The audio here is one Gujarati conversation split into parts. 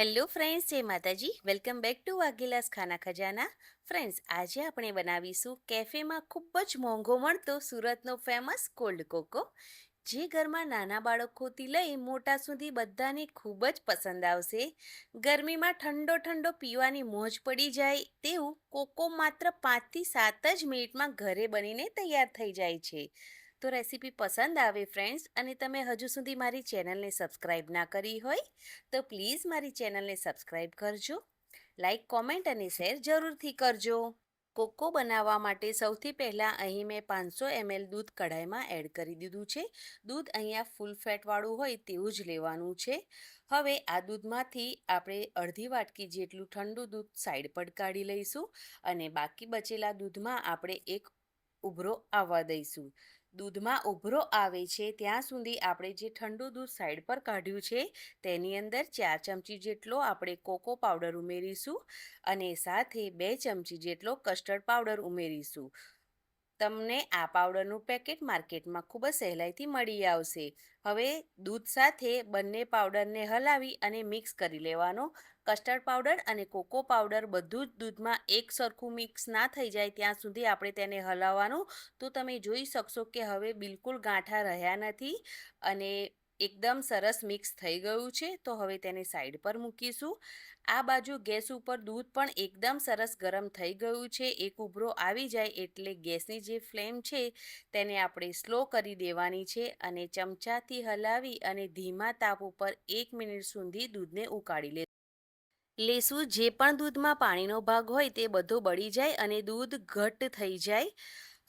હેલો ફ્રેન્ડ્સ, જય માતાજી. વેલકમ બેક ટુ વાઘેલાસ ખાના ખજાના. ફ્રેન્ડ્સ, આજે આપણે બનાવીશું કેફેમાં ખૂબ જ મોંઘો મળતો સુરતનો ફેમસ કોલ્ડ કોકો, જે ઘરમાં નાના બાળકોથી લઈ મોટા સુધી બધાને ખૂબ જ પસંદ આવશે. ગરમીમાં ઠંડો ઠંડો પીવાની મોજ પડી જાય તેવું કોકો માત્ર 5 થી 7 જ મિનિટમાં ઘરે બનીને તૈયાર થઈ જાય છે. તો રેસીપી પસંદ આવે ફ્રેન્ડ્સ, અને તમે હજુ સુધી મારી ચેનલને સબસ્ક્રાઈબ ના કરી હોય તો પ્લીઝ મારી ચેનલને સબસ્ક્રાઈબ કરજો. લાઈક, કોમેન્ટ અને શેર જરૂરથી કરજો. કોકો બનાવવા માટે સૌથી પહેલાં અહીં મેં 500 ml દૂધ કઢાઈમાં એડ કરી દીધું છે. દૂધ અહીંયા ફૂલ ફેટવાળું હોય તેવું જ લેવાનું છે. હવે આ દૂધમાંથી આપણે અડધી વાટકી જેટલું ઠંડુ દૂધ સાઈડ પર કાઢી લઈશું, અને બાકી બચેલા દૂધમાં આપણે એક ઉભરો આવવા દઈશું. દૂધમાં ઉભરો આવે છે ત્યાં સુધી આપણે જે ઠંડુ દૂધ સાઈડ પર કાઢ્યું છે તેની અંદર 4 ચમચી જેટલો આપણે કોકો પાવડર ઉમેરીશું, અને સાથે 2 ચમચી જેટલો કસ્ટર્ડ પાવડર ઉમેરીશું. તમને આ પાવડરનું પેકેટ માર્કેટમાં ખૂબ જ સહેલાઈથી મળી આવશે. હવે દૂધ સાથે બંને પાવડરને હલાવી અને મિક્સ કરી લેવાનો. કસ્ટર્ડ પાવડર અને કોકો પાવડર બધું જ દૂધમાં એક સરખું મિક્સ ના થઈ જાય ત્યાં સુધી આપણે તેને હલાવવાનું. તો તમે જોઈ શકશો કે હવે બિલકુલ ગાંઠા રહ્યા નથી અને એકદમ સરસ મિક્સ થઈ ગયું છે. તો હવે તેને સાઈડ પર મૂકીશું. આ બાજુ ગેસ ઉપર દૂધ પણ એકદમ સરસ ગરમ થઈ ગયું છે. એક ઉભરો આવી જાય એટલે ગેસની જે ફ્લેમ છે તેને આપણે સ્લો કરી દેવાની છે, અને ચમચાથી હલાવી અને ધીમા તાપ ઉપર 1 મિનિટ સુધી દૂધને ઉકાળી લેશું. જે પણ દૂધમાં પાણીનો ભાગ હોય તે બધો બળી જાય અને દૂધ ઘટ્ટ થઈ જાય.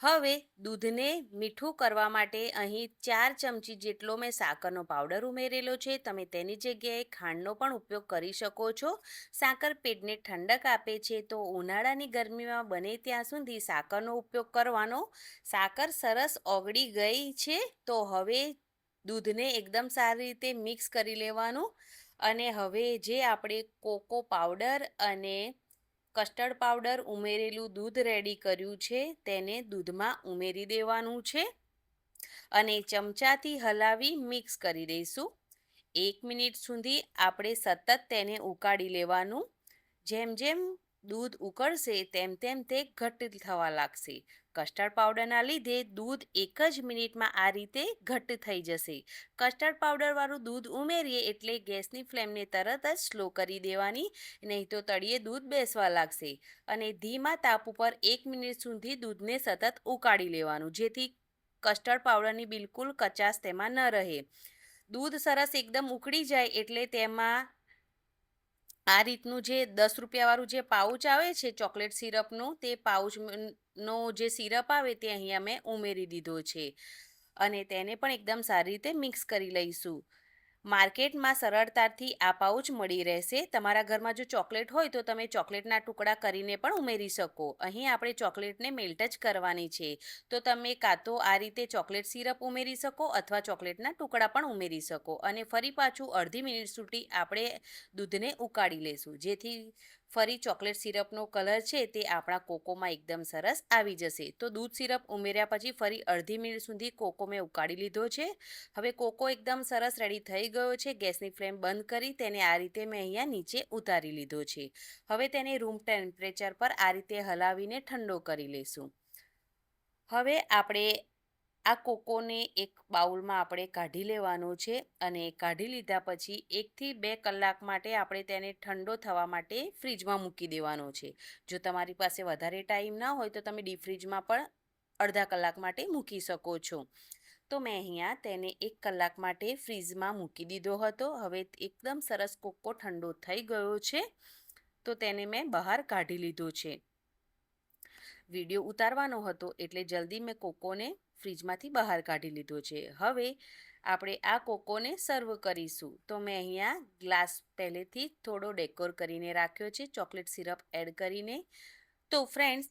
હવે દૂધને મીઠું કરવા માટે અહીં 4 ચમચી જેટલો મેં સાકરનો પાવડર ઉમેરેલો છે. તમે તેની જગ્યાએ ખાંડનો પણ ઉપયોગ કરી શકો છો. સાકર પેટને ઠંડક આપે છે, તો ઉનાળાની ગરમીમાં બને ત્યાં સુધી સાકરનો ઉપયોગ કરવાનો. સાકર સરસ ઓગળી ગઈ છે, તો હવે દૂધને એકદમ સારી રીતે મિક્સ કરી લેવાનું, અને હવે જે આપણે કોકો પાવડર અને કસ્ટર્ડ પાવડર ઉમેરેલું દૂધ રેડી કર્યું છે તેને દૂધમાં ઉમેરી દેવાનું છે, અને ચમચાથી હલાવી મિક્સ કરી દઈશું. 1 મિનિટ સુધી આપણે સતત તેને ઉકાળી લેવાનું. જેમ જેમ દૂધ ઉકળશે તેમ તેમ તે ઘટ્ટ થવા લાગશે. કસ્ટર્ડ પાવડરના લીધે દૂધ એક જ મિનિટમાં આ રીતે ઘટ્ટ થઈ જશે. કસ્ટર્ડ પાવડરવાળું દૂધ ઉમેરીએ એટલે ગેસની ફ્લેમને તરત જ સ્લો કરી દેવાની, નહીં તો તળિયે દૂધ બેસવા લાગશે. અને ધીમા તાપ ઉપર 1 મિનિટ સુધી દૂધને સતત ઉકાળી લેવાનું, જેથી કસ્ટર્ડ પાવડરની બિલકુલ કચાશ તેમાં ન રહે. દૂધ સરસ એકદમ ઉકળી જાય એટલે તેમાં આ રીતનું જે 10 રૂપિયાવાળું જે પાઉચ આવે છે ચોકલેટ સિરપનું, તે પાઉચનો જે સિરપ આવે તે અહીંયા મેં ઉમેરી દીધો છે, અને તેને પણ એકદમ સારી રીતે મિક્સ કરી લઈશું. માર્કેટમાં સરળતાથી આ પાઉચ મળી રહેશે. તમારા ઘરમાં જો ચોકલેટ હોય તો તમે ચોકલેટના ટુકડા કરીને પણ ઉમેરી શકો. અહીં આપણે ચોકલેટને મેલ્ટ જ કરવાની છે, તો તમે કાં તો આ રીતે ચોકલેટ સિરપ ઉમેરી શકો અથવા ચોકલેટના ટુકડા પણ ઉમેરી શકો, અને ફરી પાછું અડધી મિનિટ સુધી આપણે દૂધને ઉકાળી લેશું, જેથી ફરી ચોકલેટ સિરપનો કલર છે તે આપણા કોકોમાં એકદમ સરસ આવી જશે. તો દૂધ સિરપ ઉમેર્યા પછી ફરી અડધી મિનિટ સુધી કોકો મેં ઉકાળી લીધો છે. હવે કોકો એકદમ સરસ રેડી થઈ ગયો છે. ગેસની ફ્લેમ બંધ કરી તેને આ રીતે મેં અહીંયા નીચે ઉતારી લીધો છે. હવે તેને રૂમ ટેમ્પરેચર પર આ રીતે હલાવીને ઠંડો કરી લઈશું. હવે આપણે આ કોકોને એક બાઉલમાં આપણે કાઢી લેવાનો છે, અને કાઢી લીધા પછી 1 થી 2 કલાક માટે આપણે તેને ઠંડો થવા માટે ફ્રીજમાં મૂકી દેવાનો છે. જો તમારી પાસે વધારે ટાઈમ ના હોય તો તમે ડીપ ફ્રીજમાં પણ અડધા કલાક માટે મૂકી શકો છો. તો મેં અહીંયા તેને 1 કલાક માટે ફ્રીઝમાં મૂકી દીધો હતો. હવે એકદમ સરસ કોકો ઠંડો થઈ ગયો છે, તો તેને મેં બહાર કાઢી લીધો છે. વિડીયો ઉતારવાનો હતો એટલે જલ્દી મેં કોકોને ફ્રીજમાંથી બહાર કાઢી લીધો છે. હવે આપણે આ કોકોને સર્વ કરીશું. તો મેં અહીંયા ગ્લાસ પહેલેથી થોડો ડેકોર કરીને રાખ્યો છે ચોકલેટ સિરપ એડ કરીને. તો ફ્રેન્ડ્સ,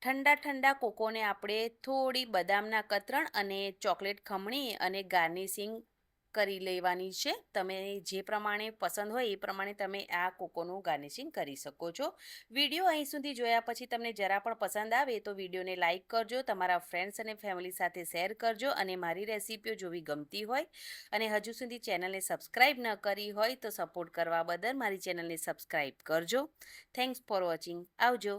ઠંડા ઠંડા કોકોને આપણે થોડી બદામના કતરણ અને ચોકલેટ ખમણી અને ગાર્નિશિંગ કરી લેવાની છે. તમે જે પ્રમાણે પસંદ હોય એ પ્રમાણે તમે આ કોકોનું ગાર્નિશિંગ કરી શકો છો. વિડીયો અહીં સુધી જોયા પછી તમને જરા પણ પસંદ આવે તો વિડીયોને લાઇક કરજો, તમારા ફ્રેન્ડ્સ અને ફેમિલી સાથે શેર કરજો અને મારી રેસીપીઓ જોવી ગમતી હોય અને હજુ સુધી ચેનલને સબસ્ક્રાઈબ ન કરી હોય તો સપોર્ટ કરવા બદલ મારી ચેનલને સબસ્ક્રાઈબ કરજો. Thanks for watching. આવજો.